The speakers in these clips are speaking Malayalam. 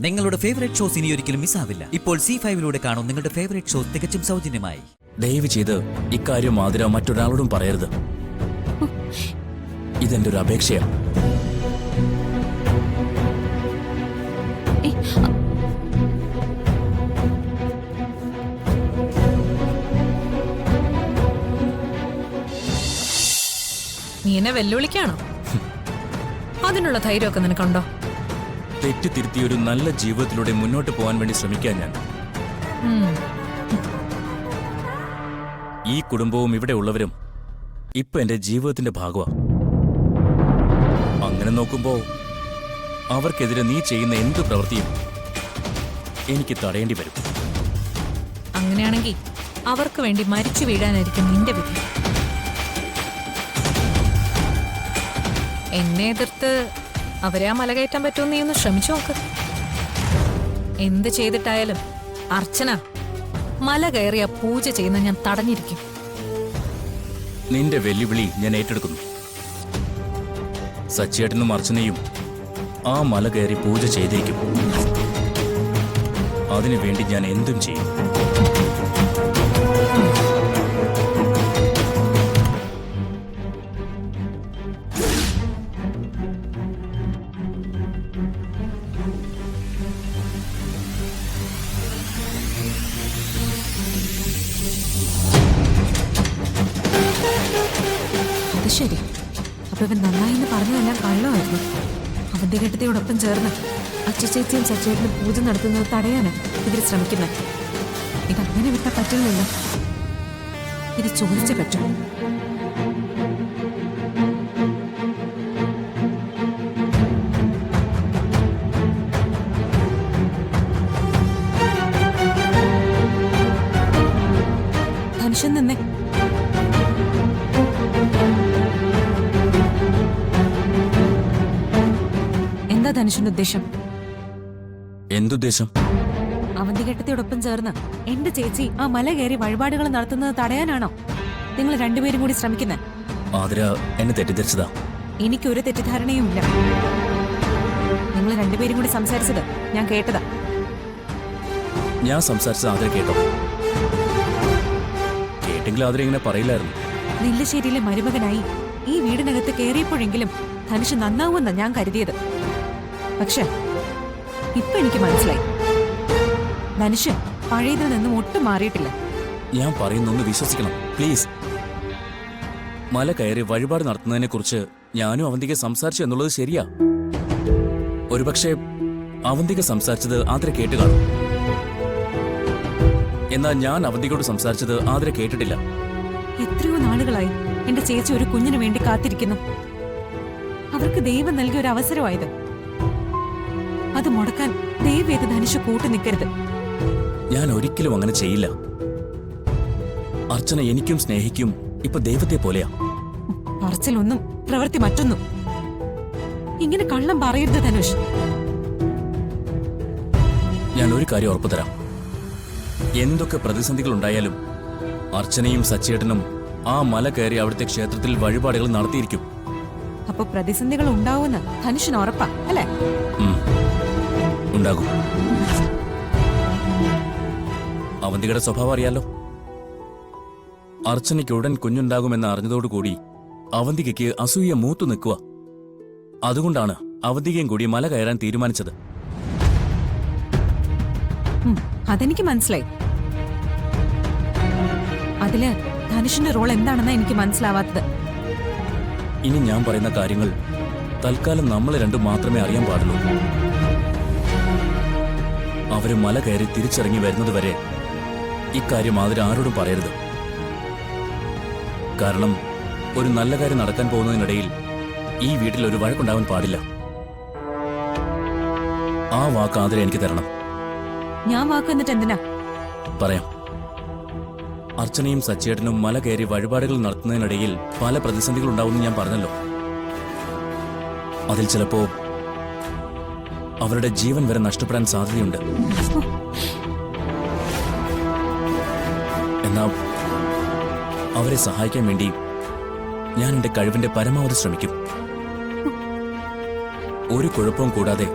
നിങ്ങളുടെ ഫേവറേറ്റ് ഷോസ് ഇനി ഒരിക്കലും മിസ്സാവില്ല. ഇപ്പോൾ C5 കാണും നിങ്ങളുടെ ഫേവറേറ്റ് ഷോസ് തികച്ചും സൗജന്യമായി. ദയവ് ചെയ്ത് ഇക്കാര്യം ആതിര മറ്റൊരാളോടും പറയരുത്. ഇതെന്റെ ഒരു അപേക്ഷയാണ്. നീ എന്നെ വെല്ലുവിളിക്കാണോ? അതിനുള്ള ധൈര്യമൊക്കെ നിനക്കുണ്ടോ? തെറ്റ് തിരുത്തി ഒരു നല്ല ജീവിതത്തിലൂടെ മുന്നോട്ട് പോകാൻ വേണ്ടി ശ്രമിക്കാൻ ഞാൻ. ഈ കുടുംബവും ഇവിടെ ഉള്ളവരും ഇപ്പൊ എന്റെ ജീവിതത്തിന്റെ ഭാഗമാ. അങ്ങനെ നോക്കുമ്പോ അവർക്കെതിരെ നീ ചെയ്യുന്ന എന്ത് പ്രവൃത്തിയും എനിക്ക് തടയേണ്ടി വരും. അങ്ങനെയാണെങ്കിൽ അവർക്ക് വേണ്ടി മരിച്ചു വീഴാനായിരിക്കും നിന്റെ വിധി. എന്നെ എതിർത്ത് അവരെ ആ മല കയറ്റാൻ പറ്റുമെന്ന് നീ ഒന്ന് ശ്രമിച്ചു നോക്ക്. എന്ത് ചെയ്തിട്ടായാലും അർച്ചന മല കയറിയ പൂജ ചെയ്യുന്ന ഞാൻ തടഞ്ഞിരിക്കും. നിന്റെ വെല്ലുവിളി ഞാൻ ഏറ്റെടുക്കുന്നു. സച്ചിയേട്ടനും അർച്ചനയും ആ മല കയറി പൂജ ചെയ്തേക്കും. അതിനുവേണ്ടി ഞാൻ എന്തും ചെയ്യും. അത് ശരി. അപ്പൊ ഇവൻ നന്നായിന്ന് പറഞ്ഞതെല്ലാം കള്ളമായിരുന്നു. അവന്റെ കെട്ടത്തിയോടൊപ്പം ചേർന്ന് അച്ചുചേച്ചിയും സച്ചേട്ടനും പൂജ നടത്തുന്നത് തടയാനാണ് ഇവർ ശ്രമിക്കുന്നത്. ഇതങ്ങനെ വിട്ടാൽ പറ്റില്ലല്ലോ. ഇത് ചോദിച്ചേ പറ്റൂ. ധനുഷൻ നിന്നേ. എന്താ ധനുഷിന്റെ ഉദ്ദേശം? എന്തുദ്ദേശം? അവന്തികേട്ടത്തിയോടൊപ്പം ചേർന്ന് എന്റെ ചേച്ചി ആ മല കയറി വഴിപാടുകൾ നടത്തുന്നത് തടയാനാണോ നിങ്ങൾ രണ്ടുപേരും കൂടി ശ്രമിക്കുന്നത്? ആതിര എന്നെ തെറ്റിദ്ധരിച്ചതാ. എനിക്കൊരു തെറ്റിദ്ധാരണയും ഇല്ല. നിങ്ങൾ രണ്ടുപേരും കൂടി സംസാരിച്ചത് ഞാൻ കേട്ടതാ. ഞാൻ സംസാരിച്ചത് ആതിര കേട്ടോ? കേട്ടെങ്കിൽ ആതിര ഇങ്ങനെ പറയില്ലായിരുന്നു. നെല്ലശ്ശേരിയിലെ മരുമകനായി ഈ വീടിനകത്ത് കയറിയപ്പോഴെങ്കിലും ധനുഷ് നന്നാവുമെന്നാ ഞാൻ കരുതിയത്. പക്ഷെ ഇപ്പൊ എനിക്ക് മനസ്സിലായി, ധനുഷ് പഴയതിൽ നിന്നും ഒട്ടും മാറിയിട്ടില്ല. ഞാൻ പറയുന്നൊന്ന് വിശ്വസിക്കണം പ്ലീസ്. മല കയറി വഴിപാട് നടത്തുന്നതിനെ കുറിച്ച് ഞാനും അവന്തിക സംസാരിച്ചു എന്നുള്ളത് ശരിയാ. ഒരുപക്ഷെ അവന്തിക സംസാരിച്ചത് ആതിര കേട്ട് കാണും. എന്നാൽ ഞാൻ അവന്തികയോട് സംസാരിച്ചത് ആതിര കേട്ടിട്ടില്ല. എത്രയോ നാളുകളായി എന്റെ ചേച്ചി ഒരു കുഞ്ഞിനു വേണ്ടി കാത്തിരിക്കുന്നു. അവർക്ക് ദൈവം നൽകിയ ഒരു അവസരമായത്. അത് മുടക്കാൻ ദൈവവേദ ധനുഷ് കൂട്ടു നിൽക്കരുത്. ഞാൻ ഒരിക്കലും അങ്ങനെ ചെയ്യില്ല. അർച്ചന എനിക്കും സ്നേഹിക്കും ഇപ്പൊ ദൈവത്തെ പോലെയാ. പറച്ചിലൊന്നും പ്രവൃത്തി മറ്റൊന്നും. ഇങ്ങനെ കള്ളം പറയരുത് ധനുഷ്. ഞാൻ ഒരു കാര്യം ഉറപ്പു തരാം. എന്തൊക്കെ പ്രതിസന്ധികൾ ഉണ്ടായാലും അർച്ചനയും സച്ചേട്ടനും ആ മല കയറി അവിടുത്തെ ക്ഷേത്രത്തിൽ വഴിപാടുകൾ നടത്തിയിരിക്കും. അപ്പൊ പ്രതിസന്ധികൾ ഉണ്ടാവുമെന്ന് ധനുഷിന് ഉറപ്പാ അല്ലേ? ഉണ്ടാകും. അവന്തികയുടെ സ്വഭാവം അറിയാലോ. അർച്ചനയ്ക്ക് ഉടൻ കുഞ്ഞുണ്ടാകുമെന്ന് അറിഞ്ഞതോടുകൂടി അവന്തികയ്ക്ക് അസൂയ മൂത്തു നിൽക്കുക. അതുകൊണ്ടാണ് അവന്തികയും കൂടി മല കയറാൻ തീരുമാനിച്ചത്. അതെനിക്ക് മനസ്സിലായി. അതില് ധനുഷിന്റെ റോൾ എന്താണെന്നാ എനിക്ക് മനസ്സിലാവാത്തത്. ഇനി ഞാൻ പറയുന്ന കാര്യങ്ങൾ തൽക്കാലം നമ്മൾ രണ്ടും മാത്രമേ അറിയാൻ പാടുള്ളൂ. അവര് മല കയറി തിരിച്ചിറങ്ങി വരുന്നത് വരെ ഇക്കാര്യം ആതിര ആരോടും പറയരുത്. കാരണം ഒരു നല്ല കാര്യം നടക്കാൻ പോകുന്നതിനിടയിൽ ഈ വീട്ടിൽ ഒരു വഴക്കുണ്ടാവാൻ പാടില്ല. ആ വാക്ക് ആതിര എനിക്ക് തരണം. ഞാൻ വാക്ക് എന്നിട്ട് എന്തിനാ? പറയാം. അർച്ചനയും സച്ചേട്ടനും മല കയറി വഴിപാടുകൾ നടത്തുന്നതിനിടയിൽ പല പ്രതിസന്ധികൾ ഉണ്ടാവുമെന്ന് ഞാൻ പറഞ്ഞല്ലോ. അതിൽ ചിലപ്പോ അവരുടെ ജീവൻ വരെ നഷ്ടപ്പെടാൻ സാധ്യതയുണ്ട്. എന്നാ അവരെ സഹായിക്കാൻ വേണ്ടി ഞാൻ എന്റെ കഴിവിന്റെ പരമാവധി ശ്രമിക്കും. ഒരു കുഴപ്പവും കൂടാതെ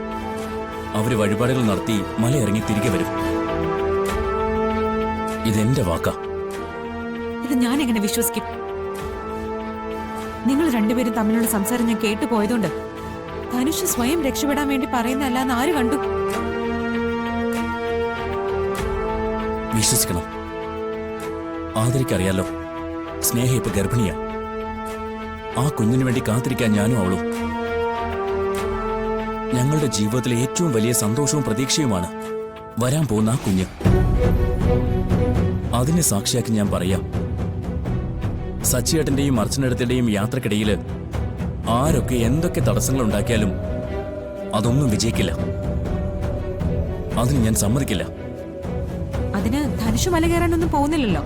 അവര് വഴിപാടുകൾ നടത്തി മലയിറങ്ങി തിരികെ വരും. ഇതെന്റെ വാക്കാ. ഇത് ഞാൻ എങ്ങനെ വിശ്വസിക്കും? നിങ്ങൾ രണ്ടുപേരും തമ്മിലുള്ള സംസാരം ഞാൻ കേട്ടു പോയതുകൊണ്ട് ധനുഷ് സ്വയം രക്ഷപ്പെടാൻ വേണ്ടി പറയുന്നതല്ലാന്ന് ആര് കണ്ടു? വിശ്വസിക്കണം. ആദരിക്കറിയാലോ, സ്നേഹ ഇപ്പൊ ഗർഭിണിയാ. ആ കുഞ്ഞിനു വേണ്ടി കാത്തിരിക്കാൻ ഞാനും അവളും. ഞങ്ങളുടെ ജീവിതത്തിലെ ഏറ്റവും വലിയ സന്തോഷവും പ്രതീക്ഷയുമാണ് വരാൻ പോകുന്ന ആ കുഞ്ഞ്. അതിനെ സാക്ഷിയാക്കി ഞാൻ പറയാം, സച്ചിയേട്ടന്റെയും അർച്ചനേട്ടന്റെയും യാത്രക്കിടയിൽ ആരൊക്കെ എന്തൊക്കെ തടസ്സങ്ങൾ ഉണ്ടാക്കിയാലും അതൊന്നും വിജയിക്കില്ല. അതിന് ഞാൻ സമ്മതിക്കില്ല. അതിന് ധനുഷ് മല കയറാനൊന്നും പോകുന്നില്ലല്ലോ.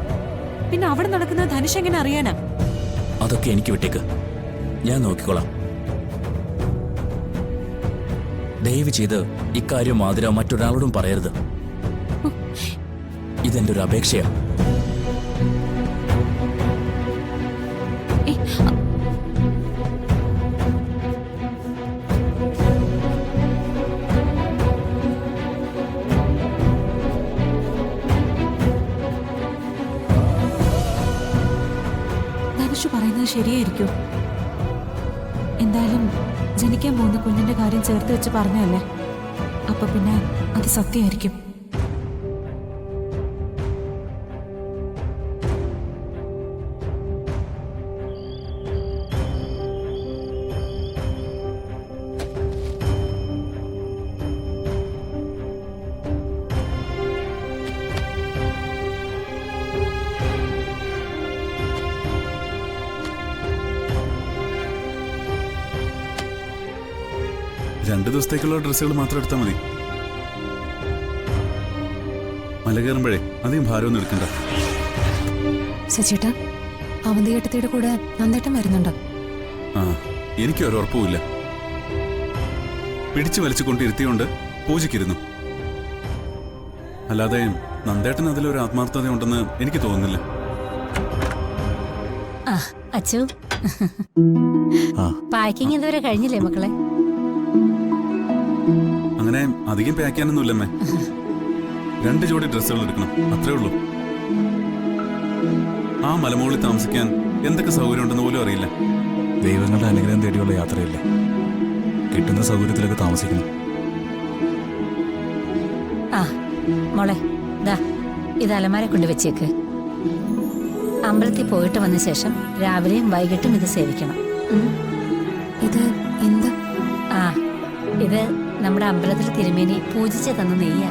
പിന്നെ അവിടെ നടക്കുന്ന ധനുഷ് എങ്ങനെ അറിയാനാ? അതൊക്കെ എനിക്ക് വിട്ടേക്ക്, ഞാൻ നോക്കിക്കോളാം. ദയവ് ചെയ്ത് ഇക്കാര്യം ആതിര മറ്റൊരാളോടും പറയരുത്. ഇതെന്റെ ഒരു അപേക്ഷയാ. ധനുഷ് പറയുന്നത് ശരിയായിരിക്കും. എന്തായാലും ജനിക്കാൻ പോകുന്ന കുഞ്ഞിന്റെ കാര്യം ചേർത്ത് വെച്ച് പറഞ്ഞല്ലേ, അപ്പൊ പിന്നെ അത് സത്യമായിരിക്കും. രണ്ടു ദിവസത്തേക്കുള്ള ഡ്രസ്സുകൾ മാത്രം എടുത്താൽ മതി. മല കയറുമ്പോഴേ അധികം ഭാരമൊന്നും എടുക്കണ്ട. സച്ചേട്ടാ, അവന്തിയേട്ടത്തിയുടെ കൂടെ നന്ദേട്ടൻ വരുന്നുണ്ടോ? ആ, എനിക്ക് ഒരു ഉറപ്പുമില്ല. പിടിച്ചു വലിച്ചു കൊണ്ടിരുത്തിയോണ്ട് പൂജയ്ക്കിരുന്നു. അല്ലാതെ നന്ദേട്ടൻ അതിലൊരു ആത്മാർത്ഥതയുണ്ടെന്ന് എനിക്ക് തോന്നുന്നില്ല. അച്ചു, പാക്കിങ് ഇതുവരെ കഴിഞ്ഞില്ലേ മക്കളെ? അങ്ങനെ അധികം പാക്കാനൊന്നുമില്ലമ്മേ. 2 ജോഡി ഡ്രസ്സുകൾ എടുക്കണം, അത്രേ ഉള്ളൂ. ആ മലമുകളിൽ താമസിക്കാൻ എന്തൊക്കെ സൗകര്യം ഉണ്ടെന്ന് പോലും അറിയില്ല. ദൈവങ്ങളുടെ അനുഗ്രഹം തേടിയുള്ള യാത്രയല്ലേ, കിട്ടുന്ന സൗകര്യത്തിലൊക്കെ താമസിക്കണം. ആ മോളെ, ദാ ഇത് അലമാര കൊണ്ട് വെച്ചേക്ക്. അമ്പലത്തിൽ പോയിട്ട് വന്ന ശേഷം രാവിലെയും വൈകിട്ടും ഇത് സേവിക്കണം. ഇത് എന്താ? ആ, ഇത് നമ്മുടെ അമ്പലത്തിൽ തിരുമേനി പൂജിച്ച് തന്ന നെയ്യാ.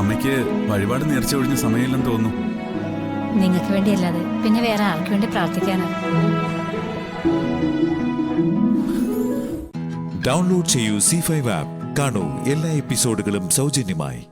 അമ്മയ്ക്ക് വഴിപാട് നേർച്ച ഒഴിഞ്ഞ സമയമില്ലെന്ന് തോന്നുന്നു. നിങ്ങൾക്ക് വേണ്ടിയല്ലാതെ പിന്നെ വേറെ ആർക്ക് വേണ്ടി പ്രാർത്ഥിക്കാനാ? ഡൗൺലോഡ് ചെയ്യൂ C5 ആപ്പ്. കാണൂ എല്ലാ എപ്പിസോഡുകളും സൗജന്യമായി.